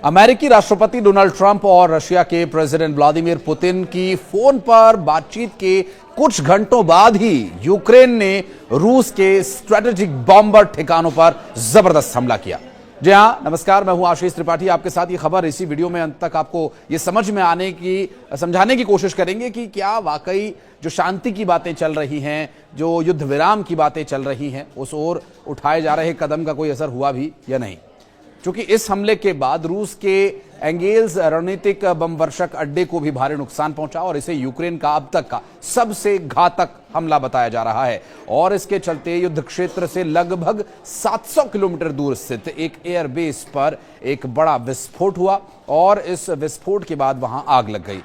अमेरिकी राष्ट्रपति Donald Trump और रशिया के प्रेसिडेंट व्लादिमीर पुतिन की फोन पर बातचीत के कुछ घंटों बाद ही यूक्रेन ने रूस के स्ट्रेटेजिक बॉम्बर ठिकानों पर जबरदस्त हमला किया। जी हां, नमस्कार, मैं हूं आशीष त्रिपाठी। आपके साथ ये खबर इसी वीडियो में अंत तक आपको ये समझाने की कोशिश करेंगे कि क्या वाकई जो शांति की बातें चल रही हैं, जो युद्ध विराम की बातें चल रही हैं, उस ओर उठाए जा रहे कदम का कोई असर हुआ भी या नहीं। क्योंकि इस हमले के बाद रूस के एंगेल्स रणनीतिक बमवर्षक अड्डे को भी भारी नुकसान पहुंचा और इसे यूक्रेन का अब तक का सबसे घातक हमला बताया जा रहा है। और इसके चलते युद्ध क्षेत्र से लगभग 700 किलोमीटर दूर स्थित एक एयरबेस पर एक बड़ा विस्फोट हुआ और इस विस्फोट के बाद वहां आग लग गई।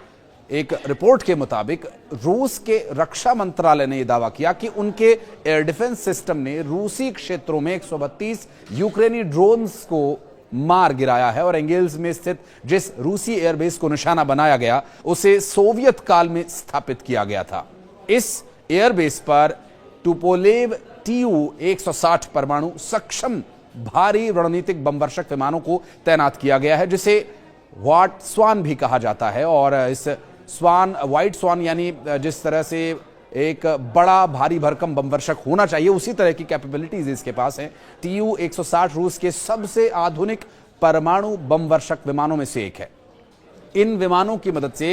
एक रिपोर्ट के मुताबिक रूस के रक्षा मंत्रालय ने यह दावा किया कि उनके एयर डिफेंस सिस्टम ने रूसी क्षेत्रों में 132 यूक्रेनी ड्रोन्स को मार गिराया है और एंगेल्स में स्थित जिस रूसी एयरबेस को निशाना बनाया गया उसे सोवियत काल में स्थापित किया गया था। इस एयरबेस पर टुपोलेव Tu-160 परमाणु सक्षम भारी रणनीतिक बमवर्षक विमानों को तैनात किया गया है, जिसे व्हाइट स्वान भी कहा जाता है। और इस व्हाइट स्वान यानी जिस तरह से एक बड़ा भारी भरकम बमवर्षक होना चाहिए उसी तरह की कैपेबिलिटीज इसके पास हैं। Tu-160 रूस के सबसे आधुनिक परमाणु बमवर्षक विमानों में से एक है। इन विमानों की मदद से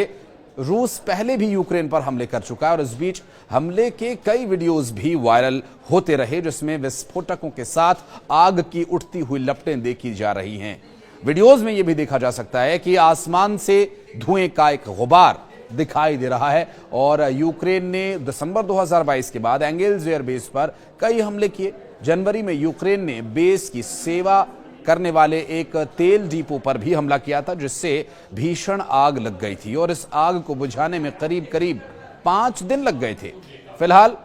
रूस पहले भी यूक्रेन पर हमले कर चुका है और इस बीच हमले के कई वीडियोस भी वायरल होते रहे, जिसमें विस्फोटकों के साथ आग की उठती हुई लपटें देखी जा रही हैं। वीडियोस में यह भी देखा जा सकता है कि आसमान से धुएं का एक गुबार दिखाई दे रहा है और यूक्रेन ने दिसंबर 2022 के बाद एंगेल्स एयरबेस पर कई हमले किए। जनवरी में यूक्रेन ने बेस की सेवा करने वाले एक तेल डिपो पर भी हमला किया था, जिससे भीषण आग लग गई थी और इस आग को बुझाने में करीब 5 दिन लग गए थे। फिलहाल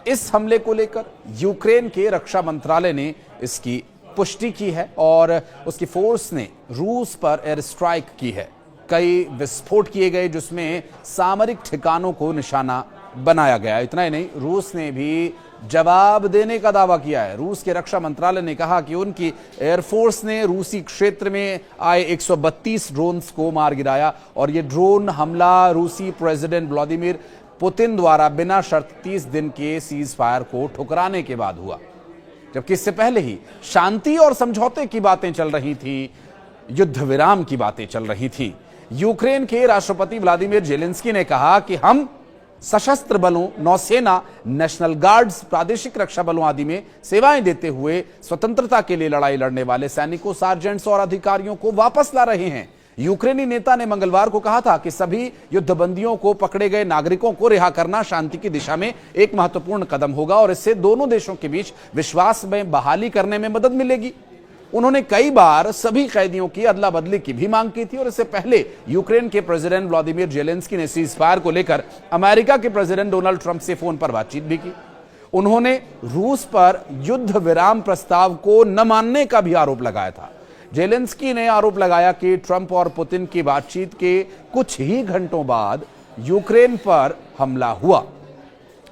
इस हमले को लेकर यूक्रेन के रक्षा मंत्रालय ने इसकी पुष्टि की है और उसकी फोर्स ने रूस पर एयर स्ट्राइक की है। कई विस्फोट किए गए जिसमें सामरिक ठिकानों को निशाना बनाया गया। इतना ही नहीं, रूस ने भी जवाब देने का दावा किया है। रूस के रक्षा मंत्रालय ने कहा कि उनकी एयरफोर्स ने रूसी क्षेत्र में आए 132 ड्रोन्स को मार गिराया और यह ड्रोन हमला रूसी प्रेसिडेंट व्लादिमीर पुतिन द्वारा बिना शर्त 30 दिन के सीज फायर को ठुकराने के बाद हुआ, जबकि इससे पहले ही शांति और समझौते की बातें चल रही थी, युद्ध विराम की बातें चल रही थी। यूक्रेन के राष्ट्रपति व्लादिमीर जेलेंस्की ने कहा कि हम सशस्त्र बलों, नौसेना, नेशनल गार्ड्स, प्रादेशिक रक्षा बलों आदि में सेवाएं देते हुए स्वतंत्रता के लिए लड़ाई लड़ने वाले सैनिकों, सार्जेंट्स और अधिकारियों को वापस ला रहे हैं। यूक्रेनी नेता ने मंगलवार को कहा था कि सभी युद्धबंदियों को, पकड़े गए नागरिकों को रिहा करना शांति की दिशा में एक महत्वपूर्ण कदम होगा और इससे दोनों देशों के बीच विश्वास में बहाली करने में मदद मिलेगी। उन्होंने कई बार सभी कैदियों की अदला बदली की भी मांग की थी और इससे पहले यूक्रेन के प्रेसिडेंट व्लादिमीर जेलेंस्की ने सीज फायर को लेकर अमेरिका के प्रेसिडेंट डोनाल्ड ट्रंप से फोन पर बातचीत भी की। उन्होंने रूस पर युद्ध विराम प्रस्ताव को न मानने का भी आरोप लगाया था। जेलेंस्की ने आरोप लगाया कि ट्रंप और पुतिन की बातचीत के कुछ ही घंटों बाद यूक्रेन पर हमला हुआ,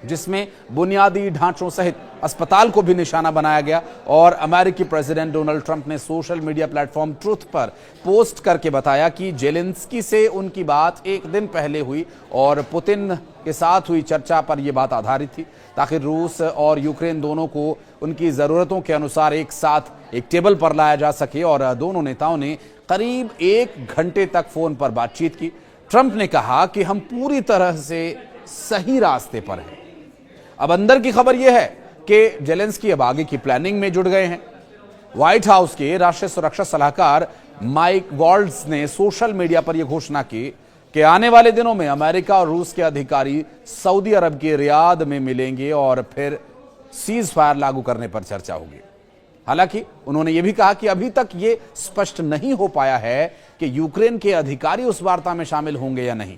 जिसमें बुनियादी ढांचों सहित अस्पताल को भी निशाना बनाया गया। और अमेरिकी प्रेसिडेंट डोनाल्ड ट्रंप ने सोशल मीडिया प्लेटफॉर्म ट्रुथ पर पोस्ट करके बताया कि जेलेंस्की से उनकी बात एक दिन पहले हुई और पुतिन के साथ हुई चर्चा पर यह बात आधारित थी, ताकि रूस और यूक्रेन दोनों को उनकी जरूरतों के अनुसार एक साथ एक टेबल पर लाया जा सके। और दोनों नेताओं ने करीब 1 घंटे तक फोन पर बातचीत की। ट्रंप ने कहा कि हम पूरी तरह से सही रास्ते पर हैं। अब अंदर की खबर यह है कि जेलेंस्की अब आगे की प्लानिंग में जुट गए हैं। व्हाइट हाउस के राष्ट्रीय सुरक्षा सलाहकार माइक वॉल्ट्ज ने सोशल मीडिया पर यह घोषणा की कि आने वाले दिनों में अमेरिका और रूस के अधिकारी सऊदी अरब के रियाद में मिलेंगे और फिर सीज फायर लागू करने पर चर्चा होगी। हालांकि उन्होंने यह भी कहा कि अभी तक यह स्पष्ट नहीं हो पाया है कि यूक्रेन के अधिकारी उस वार्ता में शामिल होंगे या नहीं।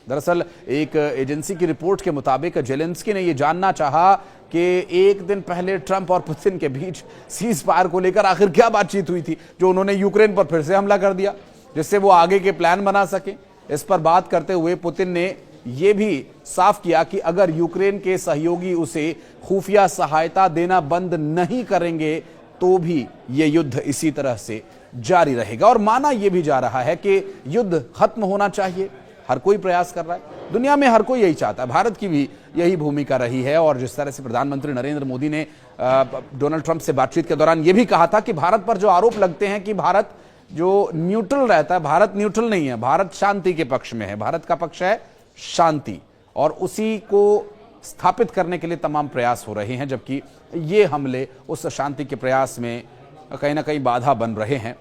दरअसल एक एजेंसी की रिपोर्ट के मुताबिक जेलेंस्की ने यह जानना चाहा कि एक दिन पहले ट्रंप और पुतिन के बीच सीज फायर को लेकर आखिर क्या बातचीत हुई थी, जो उन्होंने यूक्रेन पर फिर से हमला कर दिया, जिससे वो आगे के प्लान बना सके। इस पर बात करते हुए पुतिन ने यह भी साफ किया कि अगर यूक्रेन के सहयोगी उसे खुफिया सहायता देना बंद नहीं करेंगे तो भी यह युद्ध इसी तरह से जारी रहेगा। और माना यह भी जा रहा है कि युद्ध खत्म होना चाहिए, हर कोई प्रयास कर रहा है, दुनिया में हर कोई यही चाहता है, भारत की भी यही भूमिका रही है। और जिस तरह से प्रधानमंत्री नरेंद्र मोदी ने डोनाल्ड ट्रंप से बातचीत के दौरान यह भी कहा था कि भारत पर जो आरोप लगते हैं कि भारत जो न्यूट्रल रहता है, भारत न्यूट्रल नहीं है, भारत शांति के पक्ष में है, भारत का पक्ष है शांति, और उसी को स्थापित करने के लिए तमाम प्रयास हो रहे हैं, जबकि ये हमले उस शांति के प्रयास में कहीं ना कहीं बाधा बन रहे हैं।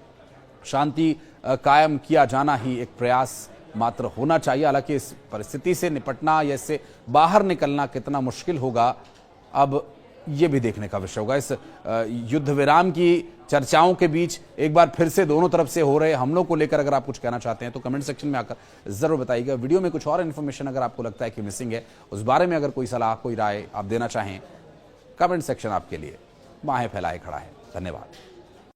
शांति कायम किया जाना ही एक प्रयास मात्र होना चाहिए। हालांकि इस परिस्थिति से निपटना या इससे बाहर निकलना कितना मुश्किल होगा, अब ये भी देखने का विषय होगा। इस युद्ध विराम की चर्चाओं के बीच एक बार फिर से दोनों तरफ से हो रहे हमलों को लेकर अगर आप कुछ कहना चाहते हैं तो कमेंट सेक्शन में आकर जरूर बताइएगा। वीडियो में कुछ और इन्फॉर्मेशन अगर आपको लगता है कि मिसिंग है, उस बारे में अगर कोई सलाह, कोई राय आप देना चाहें, कमेंट सेक्शन आपके लिए बाहें फैलाए खड़ा है। धन्यवाद।